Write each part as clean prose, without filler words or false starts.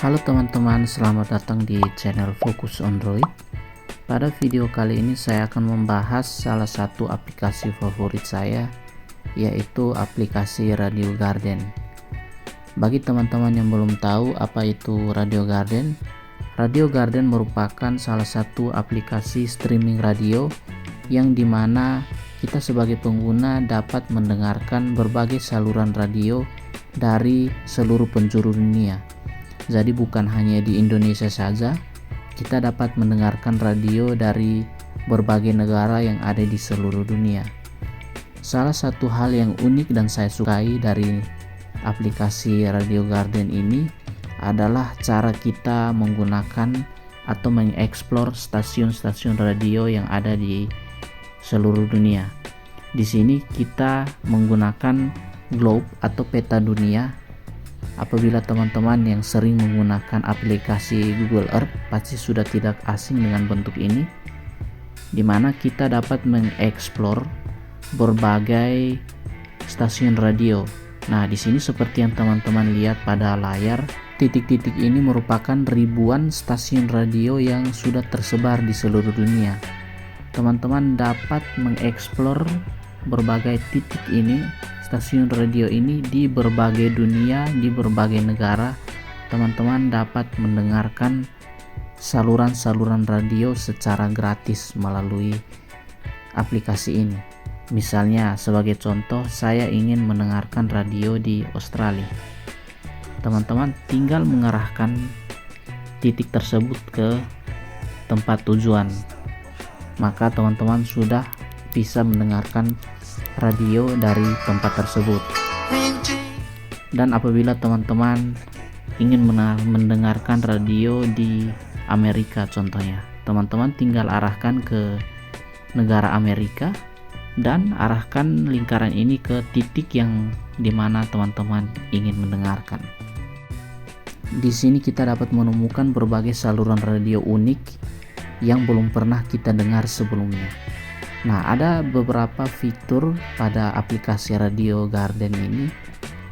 Halo teman-teman, selamat datang di channel Fokus Android. Pada video kali ini saya akan membahas salah satu aplikasi favorit saya, yaitu aplikasi Radio Garden. Bagi teman-teman yang belum tahu apa itu Radio Garden merupakan salah satu aplikasi streaming radio yang dimana kita sebagai pengguna dapat mendengarkan berbagai saluran radio dari seluruh penjuru dunia. Jadi bukan hanya di Indonesia saja, kita dapat mendengarkan radio dari berbagai negara yang ada di seluruh dunia. Salah satu hal yang unik dan saya sukai dari aplikasi Radio Garden ini adalah cara kita menggunakan atau mengeksplor stasiun-stasiun radio yang ada di seluruh dunia. Di sini kita menggunakan globe atau peta dunia. Apabila teman-teman yang sering menggunakan aplikasi Google Earth pasti sudah tidak asing dengan bentuk ini, di mana kita dapat mengeksplor berbagai stasiun radio. Nah, di sini seperti yang teman-teman lihat pada layar, titik-titik ini merupakan ribuan stasiun radio yang sudah tersebar di seluruh dunia. Teman-teman dapat mengeksplor berbagai titik ini, stasiun radio ini di berbagai dunia, di berbagai negara. Teman-teman dapat mendengarkan saluran-saluran radio secara gratis melalui aplikasi ini. Misalnya sebagai contoh, saya ingin mendengarkan radio di Australia. Teman-teman tinggal mengarahkan titik tersebut ke tempat tujuan, maka teman-teman sudah bisa mendengarkan radio dari tempat tersebut. Dan apabila teman-teman ingin mendengarkan radio di Amerika contohnya, teman-teman tinggal arahkan ke negara Amerika dan arahkan lingkaran ini ke titik yang dimana teman-teman ingin mendengarkan. Di sini kita dapat menemukan berbagai saluran radio unik yang belum pernah kita dengar sebelumnya. Nah, ada beberapa fitur pada aplikasi Radio Garden ini.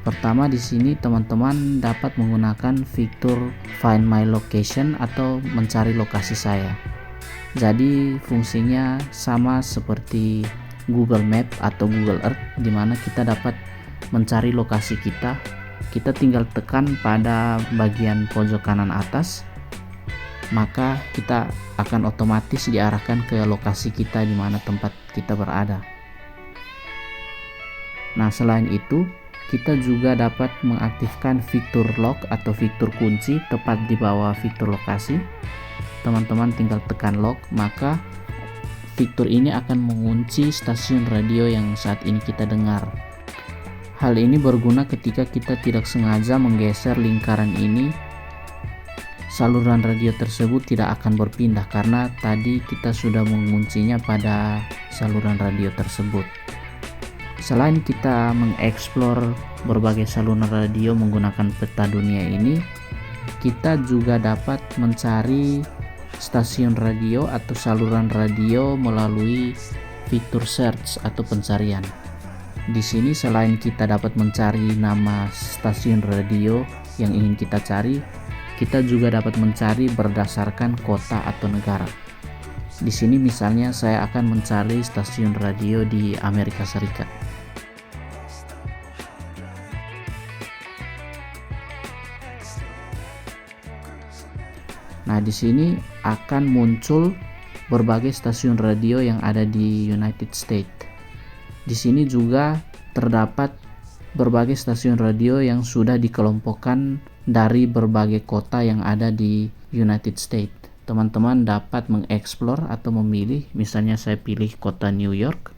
Pertama, di sini teman-teman dapat menggunakan fitur Find My Location atau mencari lokasi saya. Jadi fungsinya sama seperti Google Map atau Google Earth, di mana kita dapat mencari lokasi kita. Kita tinggal tekan pada bagian pojok kanan atas, maka kita akan otomatis diarahkan ke lokasi kita di mana tempat kita berada. Nah, selain itu, kita juga dapat mengaktifkan fitur lock atau fitur kunci tepat di bawah fitur lokasi. Teman-teman tinggal tekan lock, maka fitur ini akan mengunci stasiun radio yang saat ini kita dengar. Hal ini berguna ketika kita tidak sengaja menggeser lingkaran ini. Saluran radio tersebut tidak akan berpindah karena tadi kita sudah menguncinya pada saluran radio tersebut. Selain kita mengeksplor berbagai saluran radio menggunakan peta dunia ini, kita juga dapat mencari stasiun radio atau saluran radio melalui fitur search atau pencarian. Di sini selain kita dapat mencari nama stasiun radio yang ingin kita cari, kita juga dapat mencari berdasarkan kota atau negara. Di sini misalnya saya akan mencari stasiun radio di Amerika Serikat. Nah, di sini akan muncul berbagai stasiun radio yang ada di United States. Di sini juga terdapat berbagai stasiun radio yang sudah dikelompokkan dari berbagai kota yang ada di United States. Teman-teman dapat mengeksplor atau memilih, misalnya saya pilih kota New York,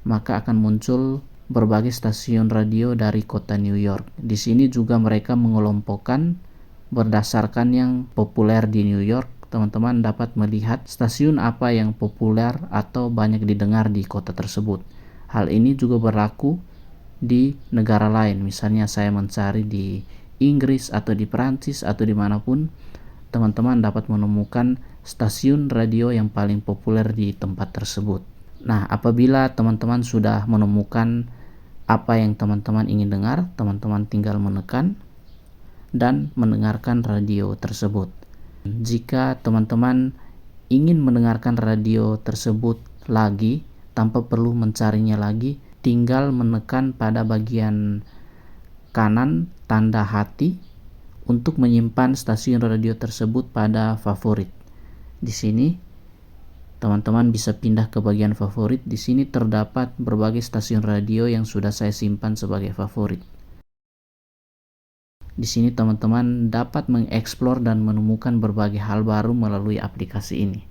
maka akan muncul berbagai stasiun radio dari kota New York. Di sini juga mereka mengelompokkan berdasarkan yang populer di New York. Teman-teman dapat melihat stasiun apa yang populer atau banyak didengar di kota tersebut. Hal ini juga berlaku di negara lain. Misalnya saya mencari di Inggris atau di Perancis atau dimanapun, teman-teman dapat menemukan stasiun radio yang paling populer di tempat tersebut. Nah, apabila teman-teman sudah menemukan apa yang teman-teman ingin dengar, teman-teman tinggal menekan dan mendengarkan radio tersebut. Jika teman-teman ingin mendengarkan radio tersebut lagi tanpa perlu mencarinya lagi, tinggal menekan pada bagian kanan tanda hati untuk menyimpan stasiun radio tersebut pada favorit. Di sini teman-teman bisa pindah ke bagian favorit. Di sini terdapat berbagai stasiun radio yang sudah saya simpan sebagai favorit. Di sini teman-teman dapat mengeksplor dan menemukan berbagai hal baru melalui aplikasi ini.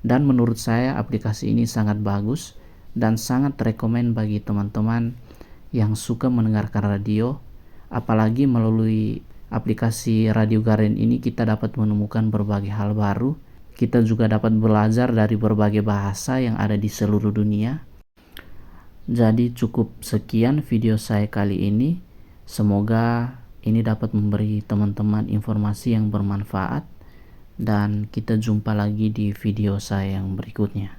Dan menurut saya aplikasi ini sangat bagus dan sangat rekomen bagi teman-teman yang suka mendengarkan radio. Apalagi melalui aplikasi Radio Garden ini kita dapat menemukan berbagai hal baru. Kita juga dapat belajar dari berbagai bahasa yang ada di seluruh dunia. Jadi cukup sekian video saya kali ini. Semoga ini dapat memberi teman-teman informasi yang bermanfaat, dan kita jumpa lagi di video saya yang berikutnya.